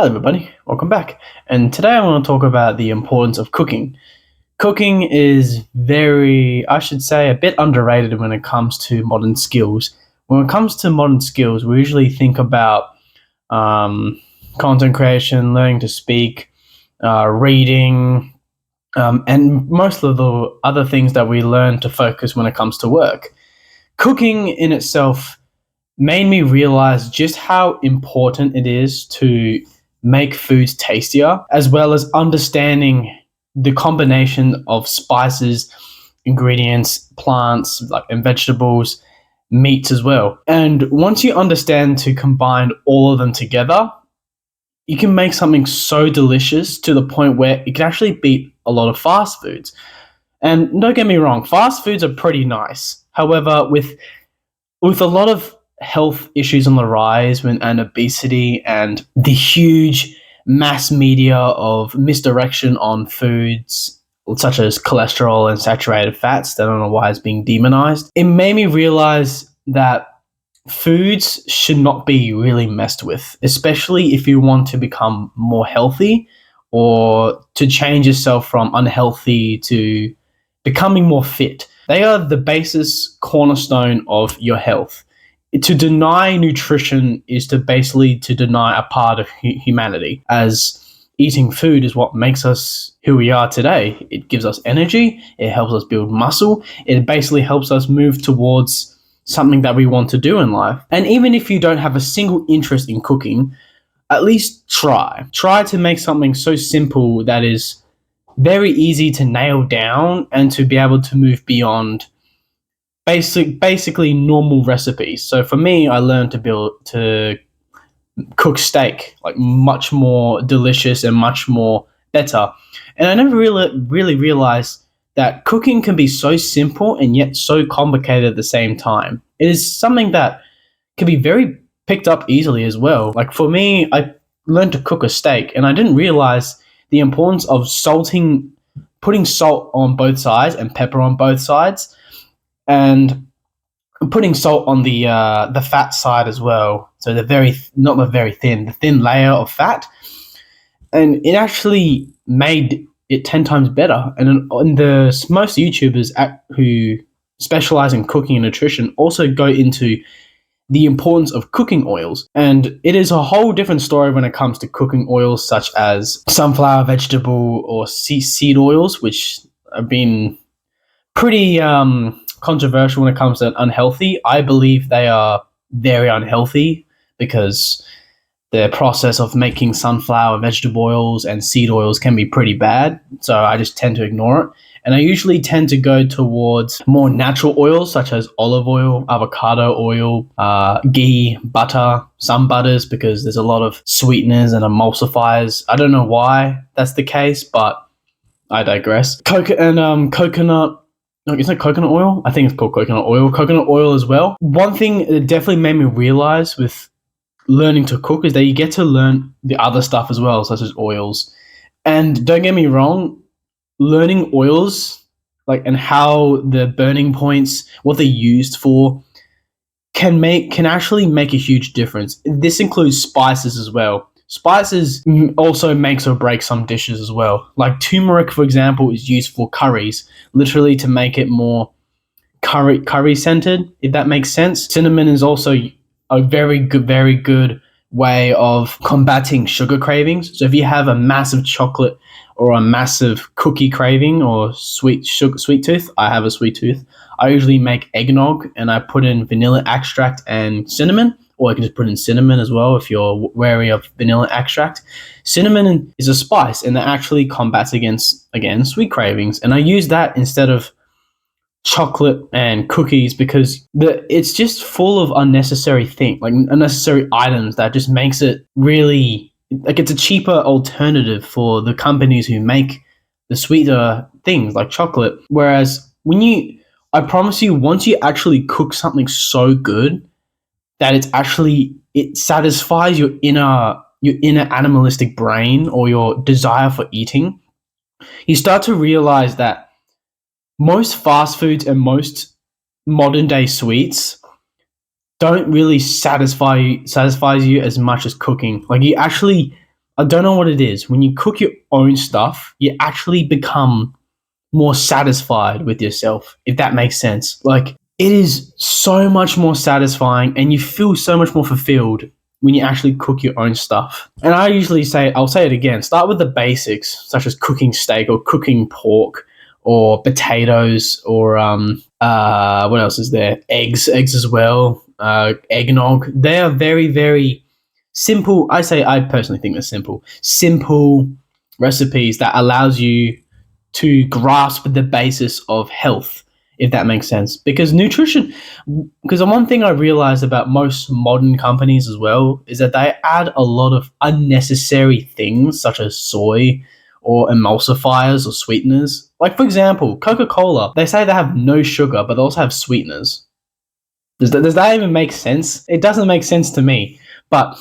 Hi, everybody. Welcome back. And today I want to talk about the importance of cooking. Cooking is I should say, a bit underrated when it comes to modern skills. When it comes to modern skills, we usually think about um, content creation, learning to speak, reading, and most of the other things that we learn to focus when it comes to work. Cooking in itself made me realize just how important it is to make foods tastier, as well as understanding the combination of spices, ingredients, plants, like and vegetables, meats as well. And once you understand to combine all of them together, you can make something so delicious to the point where it can actually beat a lot of fast foods. And don't get me wrong, fast foods are pretty nice. However, with a lot of health issues on the rise and obesity and the huge mass media of misdirection on foods such as cholesterol and saturated fats that I don't know why is being demonized, it made me realize that foods should not be really messed with, especially if you want to become more healthy or to change yourself from unhealthy to becoming more fit. They are the basis cornerstone of your health. To deny nutrition is to basically to deny a part of humanity, as eating food is what makes us who we are today. It gives us energy, it helps us build muscle, it basically helps us move towards something that we want to do in life. And even if you don't have a single interest in cooking, at least try. Try to make something so simple that is very easy to nail down and to be able to move beyond basically normal recipes. So for me, I learned to cook steak like much more delicious and much more better. And I never really realized that cooking can be so simple and yet so complicated at the same time. It is something that can be very picked up easily as well. Like for me, I learned to cook a steak and I didn't realize the importance of putting salt on both sides and pepper on both sides, and putting salt on the fat side as well. So not the very thin, the thin layer of fat, and it actually made it 10 times better. And most YouTubers who specialize in cooking and nutrition also go into the importance of cooking oils. And it is a whole different story when it comes to cooking oils such as sunflower, vegetable, or seed oils, which have been pretty controversial when it comes to unhealthy. I believe they are very unhealthy because the process of making sunflower, vegetable oils, and seed oils can be pretty bad. So I just tend to ignore it. And I usually tend to go towards more natural oils such as olive oil, avocado oil, ghee, butter, some butters, because there's a lot of sweeteners and emulsifiers. I don't know why that's the case, but I digress. Coconut. No, it's not coconut oil. I think it's called coconut oil. Coconut oil as well. One thing that definitely made me realize with learning to cook is that you get to learn the other stuff as well, such as oils. And don't get me wrong, learning oils and how the burning points, what they're used for, can actually make a huge difference. This includes spices as well. Spices also makes or breaks some dishes as well. Like turmeric, for example, is used for curries, literally to make it more curry scented, if that makes sense. Cinnamon is also a very good way of combating sugar cravings. So if you have a massive chocolate or a massive cookie craving or sweet tooth, I have a sweet tooth, I usually make eggnog and I put in vanilla extract and cinnamon, or I can just put in cinnamon as well if you're wary of vanilla extract. Cinnamon is a spice and that actually combats against, again, sweet cravings. And I use that instead of chocolate and cookies because it's just full of unnecessary unnecessary items that just makes it really, it's a cheaper alternative for the companies who make the sweeter things like chocolate. Whereas I promise you, once you actually cook something so good that it satisfies your inner animalistic brain or your desire for eating, you start to realize that most fast foods and most modern day sweets don't really satisfy you as much as cooking. Like you actually I don't know what it is. When you cook your own stuff, you actually become more satisfied with yourself, if that makes sense. Like, it is so much more satisfying and you feel so much more fulfilled when you actually cook your own stuff. And I usually say, I'll say it again, start with the basics, such as cooking steak or cooking pork or potatoes or what else is there? Eggs as well, eggnog. They are very, very simple. I personally think they're simple recipes that allows you to grasp the basis of health, if that makes sense. Because the one thing I realize about most modern companies as well is that they add a lot of unnecessary things such as soy or emulsifiers or sweeteners. Like, for example, Coca-Cola, they say they have no sugar, but they also have sweeteners. Does that even make sense? It doesn't make sense to me. But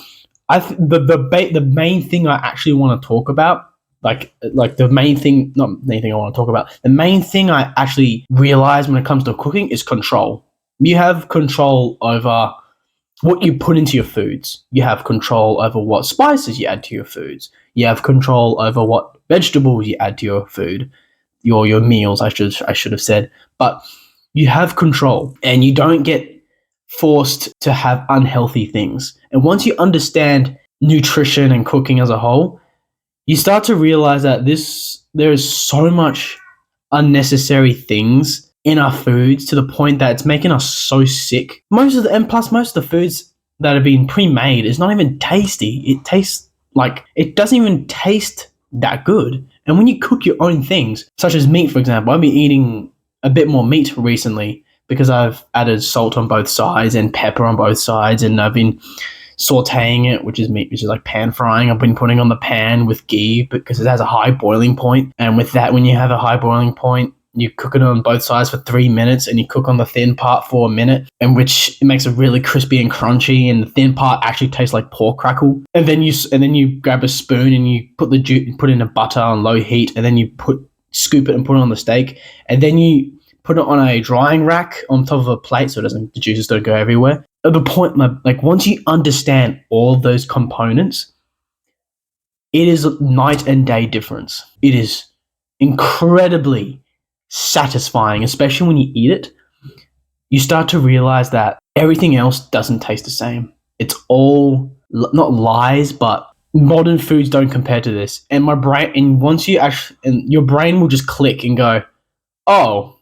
the main thing I actually want to talk about, like the main thing, not main thing I want to talk about, the main thing I actually realize when it comes to cooking is control. You have control over what you put into your foods. You have control over what spices you add to your foods. You have control over what vegetables you add to your food, your meals. I should have said, but you have control, and you don't get forced to have unhealthy things. And once you understand nutrition and cooking as a whole, you start to realize that there is so much unnecessary things in our foods to the point that it's making us so sick. Most of the foods that have been pre-made is not even tasty. It doesn't even taste that good. And when you cook your own things, such as meat, for example, I've been eating a bit more meat recently because I've added salt on both sides and pepper on both sides, and I've been sauteing it, which is like pan frying. I've been putting on the pan with ghee because it has a high boiling point. And with that, when you have a high boiling point, you cook it on both sides for 3 minutes, and you cook on the thin part for a minute, and which it makes it really crispy and crunchy, and the thin part actually tastes like pork crackle. And then you grab a spoon and you put put in a butter on low heat, and then you scoop it and put it on the steak, and then you put it on a drying rack on top of a plate so the juices don't go everywhere. At the point, like, once you understand all of those components, it is a night and day difference. It is incredibly satisfying, especially when you eat it. You start to realize that everything else doesn't taste the same. It's all not lies, but modern foods don't compare to this. And your brain will just click and go, oh,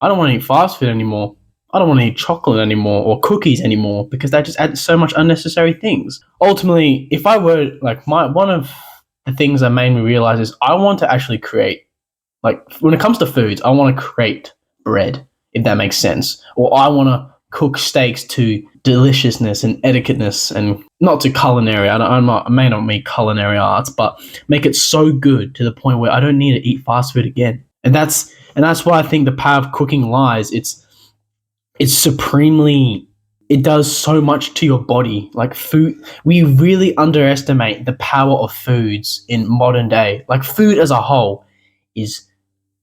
I don't want to eat fast food anymore. I don't want to eat chocolate anymore or cookies anymore, because they just add so much unnecessary things. Ultimately, if I were one of the things that made me realize is I want to actually create, like, when it comes to foods, I want to create bread, if that makes sense. Or I want to cook steaks to deliciousness and etiquetteness, and not to culinary. I may not mean culinary arts, but make it so good to the point where I don't need to eat fast food again. And that's why I think the power of cooking lies. It does so much to your body. Like, food, we really underestimate the power of foods in modern day. Like, food as a whole is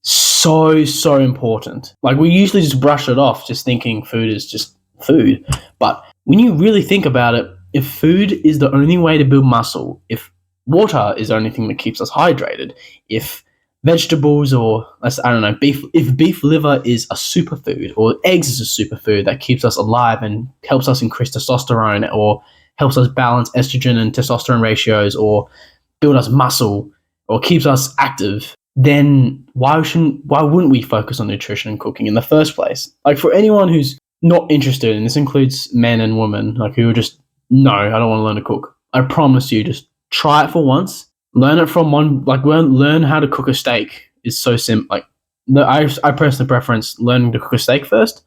so important. Like, we usually just brush it off just thinking food is just food. But when you really think about it, if food is the only way to build muscle, if water is the only thing that keeps us hydrated, if vegetables if beef liver is a superfood, or eggs is a superfood that keeps us alive and helps us increase testosterone, or helps us balance estrogen and testosterone ratios, or build us muscle, or keeps us active, then why wouldn't we focus on nutrition and cooking in the first place? Like, for anyone who's not interested, and this includes men and women, like, who are just, no, I don't want to learn to cook. I promise you, just try it for once. Learn it from learn how to cook a steak is so simple. Like, I personally preference learning to cook a steak first.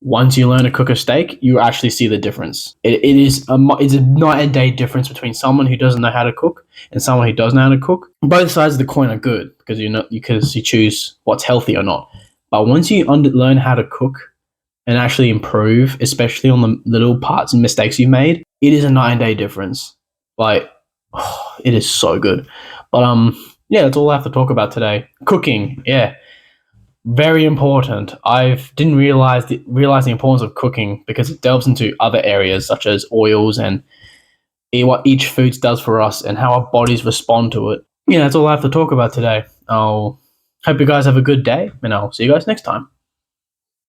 Once you learn to cook a steak, you actually see the difference. It's a night and day difference between someone who doesn't know how to cook and someone who does know how to cook. Both sides of the coin are good because you choose what's healthy or not. But once you learn how to cook and actually improve, especially on the little parts and mistakes you made, it is a night and day difference. Like, it is so good. But yeah, that's all I have to talk about today. Cooking, yeah, very important. I didn't realize the importance of cooking because it delves into other areas such as oils and what each food does for us and how our bodies respond to it. Yeah, that's all I have to talk about today. I'll hope you guys have a good day, and I'll see you guys next time.